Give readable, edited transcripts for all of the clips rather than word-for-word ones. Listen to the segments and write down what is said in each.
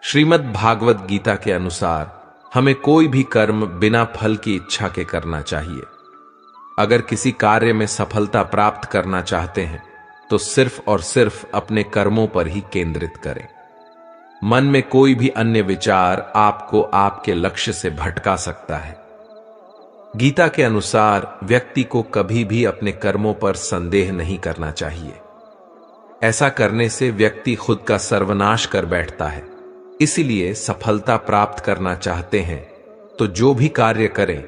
श्रीमद् भागवत गीता के अनुसार हमें कोई भी कर्म बिना फल की इच्छा के करना चाहिए। अगर किसी कार्य में सफलता प्राप्त करना चाहते हैं तो सिर्फ और सिर्फ अपने कर्मों पर ही केंद्रित करें। मन में कोई भी अन्य विचार आपको आपके लक्ष्य से भटका सकता है। गीता के अनुसार व्यक्ति को कभी भी अपने कर्मों पर संदेह नहीं करना चाहिए। ऐसा करने से व्यक्ति खुद का सर्वनाश कर बैठता है। इसीलिए सफलता प्राप्त करना चाहते हैं तो जो भी कार्य करें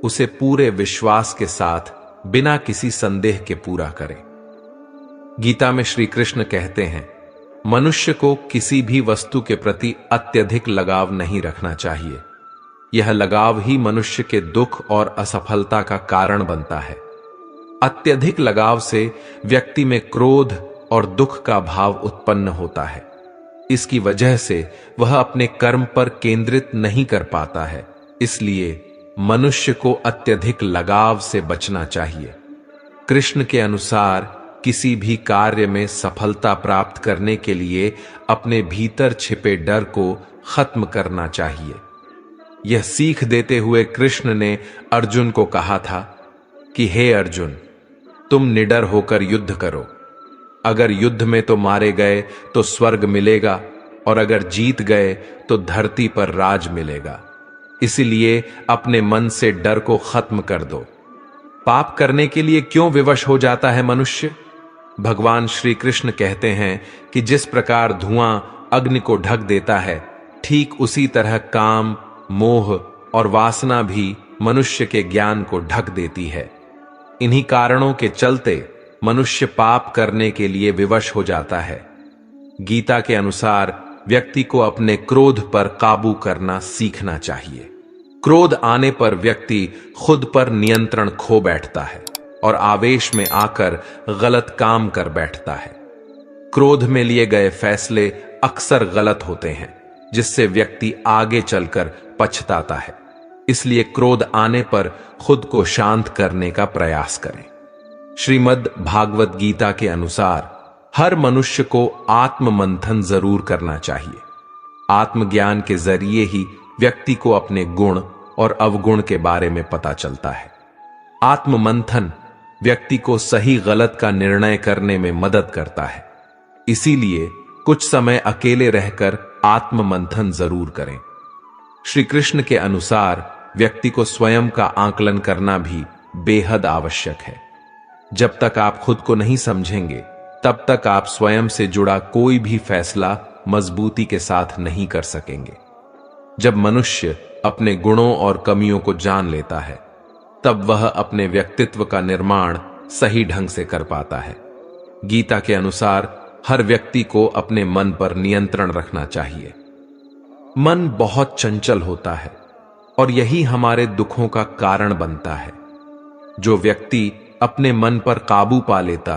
उसे पूरे विश्वास के साथ बिना किसी संदेह के पूरा करें। गीता में श्री कृष्ण कहते हैं, मनुष्य को किसी भी वस्तु के प्रति अत्यधिक लगाव नहीं रखना चाहिए। यह लगाव ही मनुष्य के दुख और असफलता का कारण बनता है। अत्यधिक लगाव से व्यक्ति में क्रोध और दुख का भाव उत्पन्न होता है। इसकी वजह से वह अपने कर्म पर केंद्रित नहीं कर पाता है। इसलिए मनुष्य को अत्यधिक लगाव से बचना चाहिए। कृष्ण के अनुसार किसी भी कार्य में सफलता प्राप्त करने के लिए अपने भीतर छिपे डर को खत्म करना चाहिए। यह सीख देते हुए कृष्ण ने अर्जुन को कहा था कि हे अर्जुन, तुम निडर होकर युद्ध करो। अगर युद्ध में तो मारे गए तो स्वर्ग मिलेगा और अगर जीत गए तो धरती पर राज मिलेगा। इसलिए अपने मन से डर को खत्म कर दो। पाप करने के लिए क्यों विवश हो जाता है मनुष्य? भगवान श्री कृष्ण कहते हैं कि जिस प्रकार धुआं अग्नि को ढक देता है, ठीक उसी तरह काम, मोह और वासना भी मनुष्य के ज्ञान को ढक देती है। इन्हीं कारणों के चलते मनुष्य पाप करने के लिए विवश हो जाता है। गीता के अनुसार व्यक्ति को अपने क्रोध पर काबू करना सीखना चाहिए। क्रोध आने पर व्यक्ति खुद पर नियंत्रण खो बैठता है और आवेश में आकर गलत काम कर बैठता है। क्रोध में लिए गए फैसले अक्सर गलत होते हैं, जिससे व्यक्ति आगे चलकर पछताता है। इसलिए क्रोध आने पर खुद को शांत करने का प्रयास करें। श्रीमद् भागवत गीता के अनुसार हर मनुष्य को आत्म मंथन जरूर करना चाहिए। आत्मज्ञान के जरिए ही व्यक्ति को अपने गुण और अवगुण के बारे में पता चलता है। आत्म मंथन व्यक्ति को सही गलत का निर्णय करने में मदद करता है। इसीलिए कुछ समय अकेले रहकर आत्म मंथन जरूर करें। श्री कृष्ण के अनुसार व्यक्ति को स्वयं का आकलन करना भी बेहद आवश्यक है। जब तक आप खुद को नहीं समझेंगे, तब तक आप स्वयं से जुड़ा कोई भी फैसला मजबूती के साथ नहीं कर सकेंगे। जब मनुष्य अपने गुणों और कमियों को जान लेता है, तब वह अपने व्यक्तित्व का निर्माण सही ढंग से कर पाता है। गीता के अनुसार हर व्यक्ति को अपने मन पर नियंत्रण रखना चाहिए। मन बहुत चंचल होता है और यही हमारे दुखों का कारण बनता है। जो व्यक्ति अपने मन पर काबू पा लेता,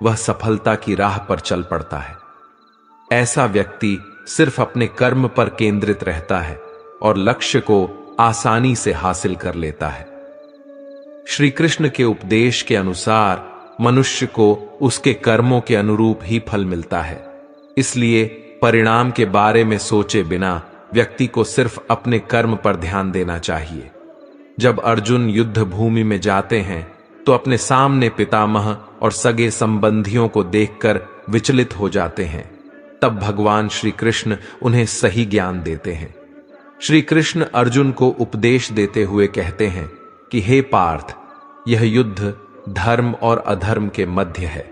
वह सफलता की राह पर चल पड़ता है। ऐसा व्यक्ति सिर्फ अपने कर्म पर केंद्रित रहता है और लक्ष्य को आसानी से हासिल कर लेता है। श्री कृष्ण के उपदेश के अनुसार मनुष्य को उसके कर्मों के अनुरूप ही फल मिलता है। इसलिए परिणाम के बारे में सोचे बिना व्यक्ति को सिर्फ अपने कर्म पर ध्यान देना चाहिए। जब अर्जुन युद्ध भूमि में जाते हैं तो अपने सामने पितामह और सगे संबंधियों को देखकर विचलित हो जाते हैं। तब भगवान श्री कृष्ण उन्हें सही ज्ञान देते हैं। श्री कृष्ण अर्जुन को उपदेश देते हुए कहते हैं कि हे पार्थ, यह युद्ध धर्म और अधर्म के मध्य है।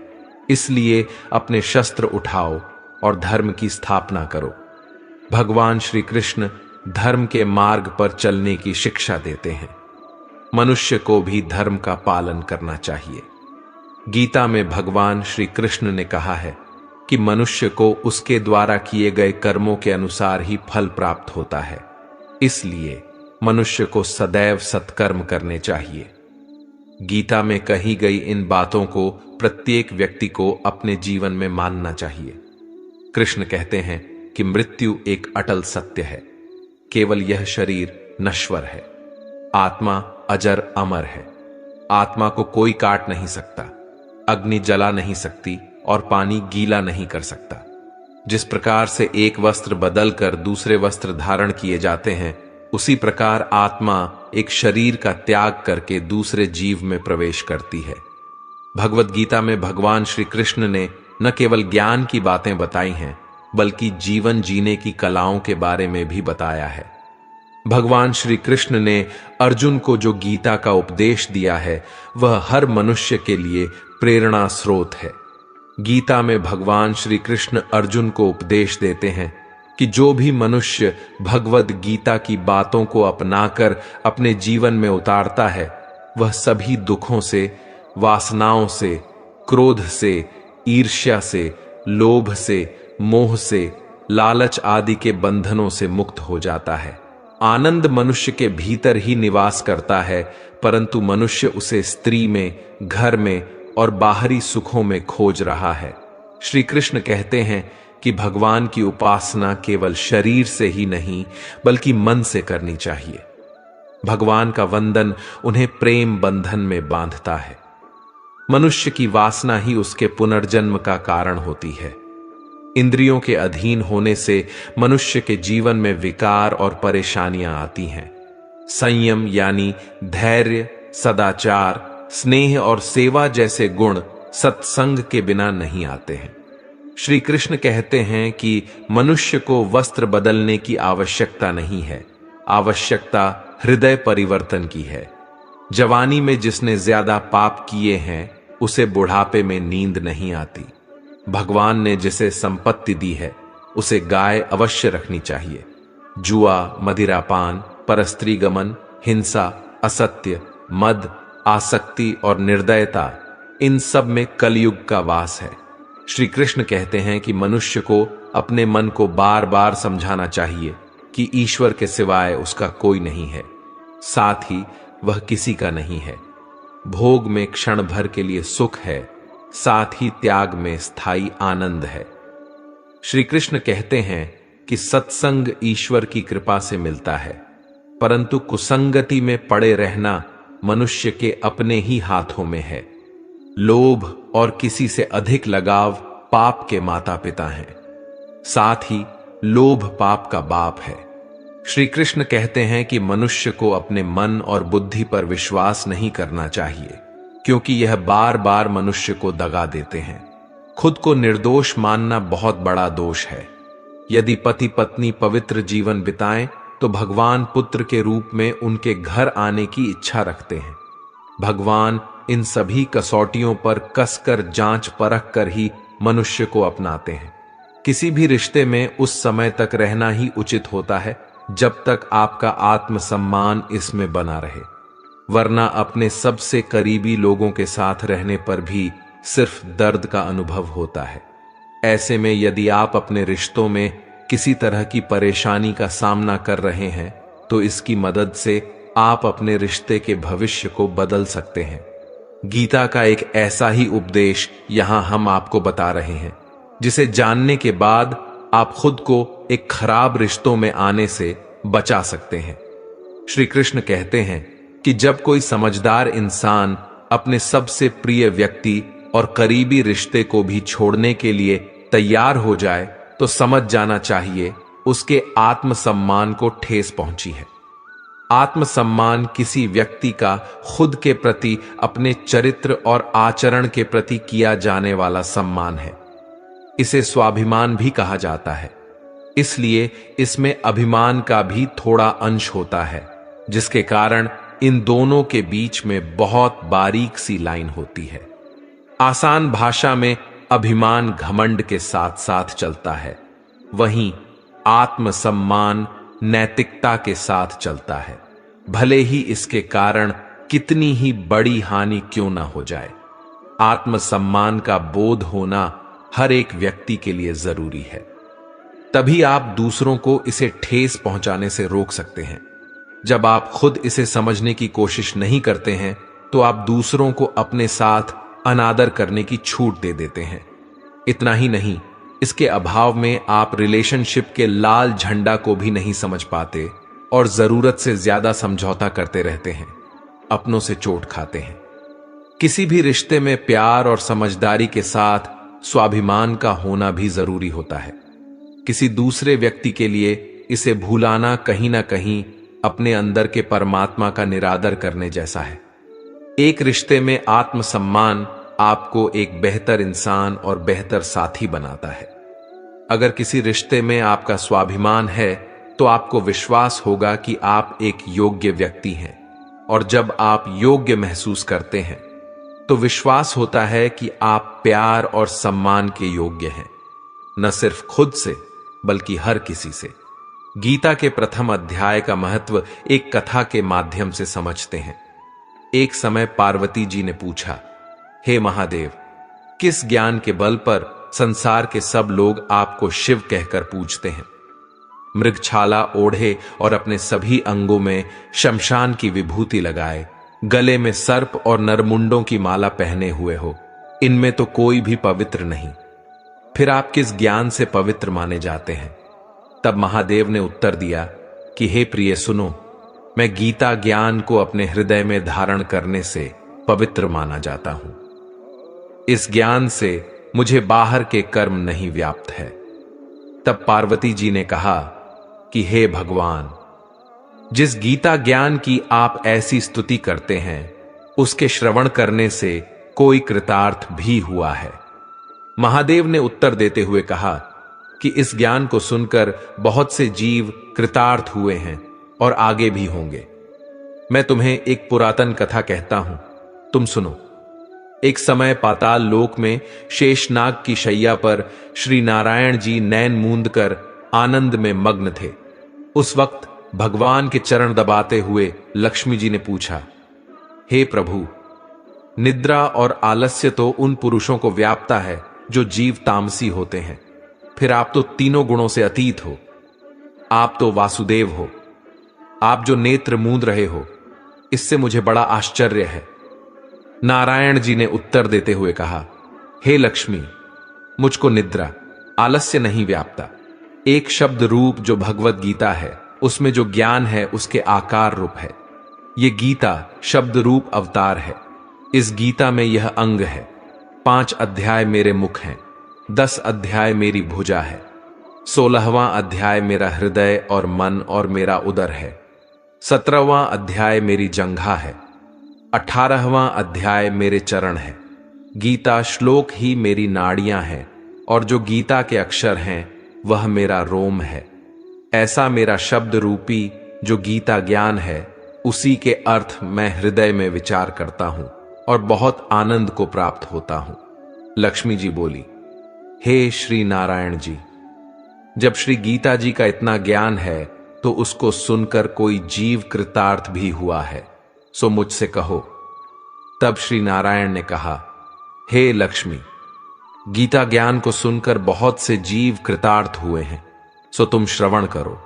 इसलिए अपने शस्त्र उठाओ और धर्म की स्थापना करो। भगवान श्री कृष्ण धर्म के मार्ग पर चलने की शिक्षा देते हैं। मनुष्य को भी धर्म का पालन करना चाहिए। गीता में भगवान श्री कृष्ण ने कहा है कि मनुष्य को उसके द्वारा किए गए कर्मों के अनुसार ही फल प्राप्त होता है। इसलिए मनुष्य को सदैव सत्कर्म करने चाहिए। गीता में कही गई इन बातों को प्रत्येक व्यक्ति को अपने जीवन में मानना चाहिए। कृष्ण कहते हैं कि मृत्यु एक अटल सत्य है। केवल यह शरीर नश्वर है। आत्मा अजर अमर है। आत्मा को कोई काट नहीं सकता, अग्नि जला नहीं सकती और पानी गीला नहीं कर सकता। जिस प्रकार से एक वस्त्र बदलकर दूसरे वस्त्र धारण किए जाते हैं, उसी प्रकार आत्मा एक शरीर का त्याग करके दूसरे जीव में प्रवेश करती है। भगवत गीता में भगवान श्री कृष्ण ने न केवल ज्ञान की बातें बताई हैं, बल्कि जीवन जीने की कलाओं के बारे में भी बताया है। भगवान श्री कृष्ण ने अर्जुन को जो गीता का उपदेश दिया है, वह हर मनुष्य के लिए प्रेरणा स्रोत है। गीता में भगवान श्री कृष्ण अर्जुन को उपदेश देते हैं कि जो भी मनुष्य भगवत गीता की बातों को अपनाकर अपने जीवन में उतारता है, वह सभी दुखों से, वासनाओं से, क्रोध से, ईर्ष्या से, लोभ से, मोह से, लालच आदि के बंधनों से मुक्त हो जाता है। आनंद मनुष्य के भीतर ही निवास करता है, परंतु मनुष्य उसे स्त्री में, घर में और बाहरी सुखों में खोज रहा है। श्री कृष्ण कहते हैं कि भगवान की उपासना केवल शरीर से ही नहीं, बल्कि मन से करनी चाहिए। भगवान का वंदन उन्हें प्रेम बंधन में बांधता है। मनुष्य की वासना ही उसके पुनर्जन्म का कारण होती है। इंद्रियों के अधीन होने से मनुष्य के जीवन में विकार और परेशानियां आती हैं। संयम यानी धैर्य, सदाचार, स्नेह और सेवा जैसे गुण सत्संग के बिना नहीं आते हैं। श्री कृष्ण कहते हैं कि मनुष्य को वस्त्र बदलने की आवश्यकता नहीं है, आवश्यकता हृदय परिवर्तन की है। जवानी में जिसने ज्यादा पाप किए हैं, उसे बुढ़ापे में नींद नहीं आती। भगवान ने जिसे संपत्ति दी है, उसे गाय अवश्य रखनी चाहिए। जुआ, मदिरापान, परस्त्री गमन, हिंसा, असत्य, मद, आसक्ति और निर्दयता, इन सब में कलयुग का वास है। श्री कृष्ण कहते हैं कि मनुष्य को अपने मन को बार बार समझाना चाहिए कि ईश्वर के सिवाय उसका कोई नहीं है, साथ ही वह किसी का नहीं है। भोग में क्षण भर के लिए सुख है, साथ ही त्याग में स्थायी आनंद है। श्री कृष्ण कहते हैं कि सत्संग ईश्वर की कृपा से मिलता है, परंतु कुसंगति में पड़े रहना मनुष्य के अपने ही हाथों में है। लोभ और किसी से अधिक लगाव पाप के माता पिता हैं, साथ ही लोभ पाप का बाप है। श्री कृष्ण कहते हैं कि मनुष्य को अपने मन और बुद्धि पर विश्वास नहीं करना चाहिए, क्योंकि यह बार बार मनुष्य को दगा देते हैं। खुद को निर्दोष मानना बहुत बड़ा दोष है। यदि पति पत्नी पवित्र जीवन बिताएं, तो भगवान पुत्र के रूप में उनके घर आने की इच्छा रखते हैं। भगवान इन सभी कसौटियों पर कसकर जांच परख कर ही मनुष्य को अपनाते हैं। किसी भी रिश्ते में उस समय तक रहना ही उचित होता है जब तक आपका आत्मसम्मान इसमें बना रहे, वरना अपने सबसे करीबी लोगों के साथ रहने पर भी सिर्फ दर्द का अनुभव होता है। ऐसे में यदि आप अपने रिश्तों में किसी तरह की परेशानी का सामना कर रहे हैं, तो इसकी मदद से आप अपने रिश्ते के भविष्य को बदल सकते हैं। गीता का एक ऐसा ही उपदेश यहां हम आपको बता रहे हैं, जिसे जानने के बाद आप खुद को एक खराब रिश्तों में आने से बचा सकते हैं। श्री कृष्ण कहते हैं कि जब कोई समझदार इंसान अपने सबसे प्रिय व्यक्ति और करीबी रिश्ते को भी छोड़ने के लिए तैयार हो जाए, तो समझ जाना चाहिए उसके आत्मसम्मान को ठेस पहुंची है। आत्मसम्मान किसी व्यक्ति का खुद के प्रति, अपने चरित्र और आचरण के प्रति किया जाने वाला सम्मान है। इसे स्वाभिमान भी कहा जाता है, इसलिए इसमें अभिमान का भी थोड़ा अंश होता है, जिसके कारण इन दोनों के बीच में बहुत बारीक सी लाइन होती है। आसान भाषा में अभिमान घमंड के साथ साथ चलता है, वहीं आत्मसम्मान नैतिकता के साथ चलता है, भले ही इसके कारण कितनी ही बड़ी हानि क्यों ना हो जाए। आत्मसम्मान का बोध होना हर एक व्यक्ति के लिए जरूरी है, तभी आप दूसरों को इसे ठेस पहुंचाने से रोक सकते हैं। जब आप खुद इसे समझने की कोशिश नहीं करते हैं, तो आप दूसरों को अपने साथ अनादर करने की छूट दे देते हैं। इतना ही नहीं, इसके अभाव में आप रिलेशनशिप के लाल झंडा को भी नहीं समझ पाते और जरूरत से ज्यादा समझौता करते रहते हैं, अपनों से चोट खाते हैं। किसी भी रिश्ते में प्यार और समझदारी के साथ स्वाभिमान का होना भी जरूरी होता है। किसी दूसरे व्यक्ति के लिए इसे भूलाना कहीं ना कहीं अपने अंदर के परमात्मा का निरादर करने जैसा है। एक रिश्ते में आत्मसम्मान आपको एक बेहतर इंसान और बेहतर साथी बनाता है। अगर किसी रिश्ते में आपका स्वाभिमान है तो आपको विश्वास होगा कि आप एक योग्य व्यक्ति हैं, और जब आप योग्य महसूस करते हैं तो विश्वास होता है कि आप प्यार और सम्मान के योग्य हैं, न सिर्फ खुद से बल्कि हर किसी से। गीता के प्रथम अध्याय का महत्व एक कथा के माध्यम से समझते हैं। एक समय पार्वती जी ने पूछा, हे महादेव, किस ज्ञान के बल पर संसार के सब लोग आपको शिव कहकर पूजते हैं? मृगछाला ओढ़े और अपने सभी अंगों में शमशान की विभूति लगाए, गले में सर्प और नरमुंडों की माला पहने हुए हो, इनमें तो कोई भी पवित्र नहीं, फिर आप किस ज्ञान से पवित्र माने जाते हैं? तब महादेव ने उत्तर दिया कि हे प्रिय सुनो, मैं गीता ज्ञान को अपने हृदय में धारण करने से पवित्र माना जाता हूं। इस ज्ञान से मुझे बाहर के कर्म नहीं व्याप्त है। तब पार्वती जी ने कहा कि हे भगवान, जिस गीता ज्ञान की आप ऐसी स्तुति करते हैं उसके श्रवण करने से कोई कृतार्थ भी हुआ है। महादेव ने उत्तर देते हुए कहा कि इस ज्ञान को सुनकर बहुत से जीव कृतार्थ हुए हैं और आगे भी होंगे। मैं तुम्हें एक पुरातन कथा कहता हूं, तुम सुनो। एक समय पाताल लोक में शेषनाग की शैया पर श्री नारायण जी नैन मूंद कर आनंद में मग्न थे। उस वक्त भगवान के चरण दबाते हुए लक्ष्मी जी ने पूछा, हे प्रभु, निद्रा और आलस्य तो उन पुरुषों को व्यापता है जो जीव तामसी होते हैं, फिर आप तो तीनों गुणों से अतीत हो। आप तो वासुदेव हो। आप जो नेत्र मूंद रहे हो, इससे मुझे बड़ा आश्चर्य है। नारायण जी ने उत्तर देते हुए कहा, हे लक्ष्मी, मुझको निद्रा आलस्य नहीं व्यापता। एक शब्द रूप जो भगवत गीता है, उसमें जो ज्ञान है उसके आकार रूप है। ये गीता शब्द रूप अवतार है। इस गीता में यह अंग है। 5 अध्याय मेरे मुख हैं, 10 अध्याय मेरी भुजा है, 16वां अध्याय मेरा हृदय और मन और मेरा उदर है, 17वां अध्याय मेरी जंघा है, 18वां अध्याय मेरे चरण है। गीता श्लोक ही मेरी नाड़ियां हैं, और जो गीता के अक्षर हैं वह मेरा रोम है। ऐसा मेरा शब्द रूपी जो गीता ज्ञान है, उसी के अर्थ मैं हृदय में विचार करता हूं और बहुत आनंद को प्राप्त होता हूं। लक्ष्मी जी बोली, हे श्री नारायण जी, जब श्री गीता जी का इतना ज्ञान है तो उसको सुनकर कोई जीव कृतार्थ भी हुआ है, सो मुझसे कहो। तब श्री नारायण ने कहा, हे लक्ष्मी, गीता ज्ञान को सुनकर बहुत से जीव कृतार्थ हुए हैं, सो तुम श्रवण करो।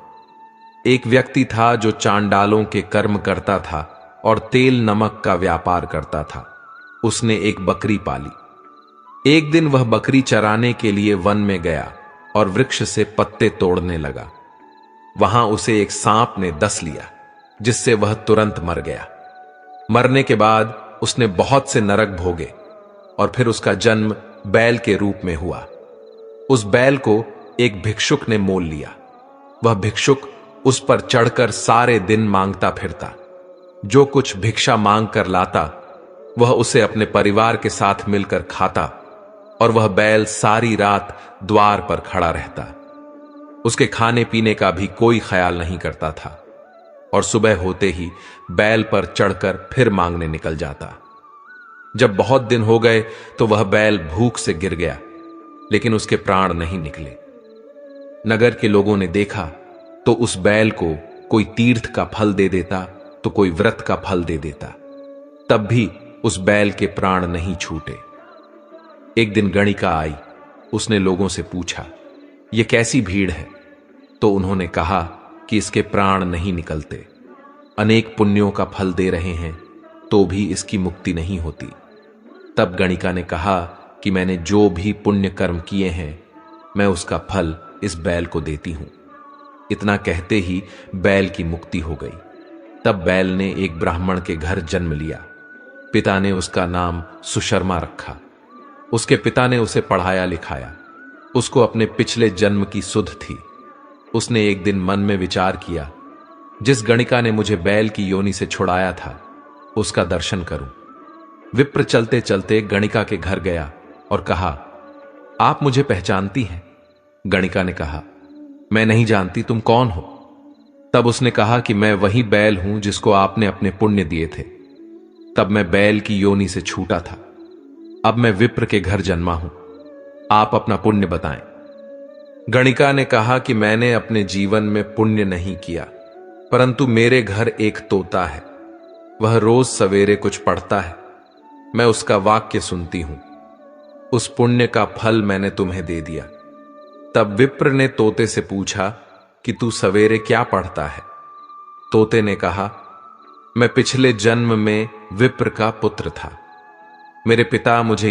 एक व्यक्ति था जो चांडालों के कर्म करता था और तेल नमक का व्यापार करता था। उसने एक बकरी पाली। एक दिन वह बकरी चराने के लिए वन में गया और वृक्ष से पत्ते तोड़ने लगा। वहां उसे एक सांप ने डस लिया, जिससे वह तुरंत मर गया। मरने के बाद उसने बहुत से नरक भोगे और फिर उसका जन्म बैल के रूप में हुआ। उस बैल को एक भिक्षुक ने मोल लिया। वह भिक्षुक उस पर चढ़कर सारे दिन मांगता फिरता। जो कुछ भिक्षा मांग कर लाता वह उसे अपने परिवार के साथ मिलकर खाता, और वह बैल सारी रात द्वार पर खड़ा रहता। उसके खाने पीने का भी कोई ख्याल नहीं करता था, और सुबह होते ही बैल पर चढ़कर फिर मांगने निकल जाता। जब बहुत दिन हो गए तो वह बैल भूख से गिर गया, लेकिन उसके प्राण नहीं निकले। नगर के लोगों ने देखा तो उस बैल को कोई तीर्थ का फल दे देता तो कोई व्रत का फल दे देता, तब भी उस बैल के प्राण नहीं छूटे। एक दिन गणिका आई। उसने लोगों से पूछा, यह कैसी भीड़ है? तो उन्होंने कहा कि इसके प्राण नहीं निकलते, अनेक पुण्यों का फल दे रहे हैं तो भी इसकी मुक्ति नहीं होती। तब गणिका ने कहा कि मैंने जो भी पुण्य कर्म किए हैं, मैं उसका फल इस बैल को देती हूं। इतना कहते ही बैल की मुक्ति हो गई। तब बैल ने एक ब्राह्मण के घर जन्म लिया। पिता ने उसका नाम सुशर्मा रखा। उसके पिता ने उसे पढ़ाया लिखाया। उसको अपने पिछले जन्म की सुध थी। उसने एक दिन मन में विचार किया, जिस गणिका ने मुझे बैल की योनि से छुड़ाया था उसका दर्शन करूं। विप्र चलते चलते गणिका के घर गया और कहा, आप मुझे पहचानती हैं? गणिका ने कहा, मैं नहीं जानती, तुम कौन हो? तब उसने कहा कि मैं वही बैल हूं जिसको आपने अपने पुण्य दिए थे। तब मैं बैल की योनि से छूटा था। अब मैं विप्र के घर जन्मा हूं। आप अपना पुण्य बताएं। गणिका ने कहा कि मैंने अपने जीवन में पुण्य नहीं किया, परंतु मेरे घर एक तोता है। वह रोज सवेरे कुछ पढ़ता है, मैं उसका वाक्य सुनती हूं। उस पुण्य का फल मैंने तुम्हें दे दिया। तब विप्र ने तोते से पूछा कि तू सवेरे क्या पढ़ता है? तोते ने कहा, मैं पिछले जन्म में विप्र का पुत्र था। मेरे पिता मुझे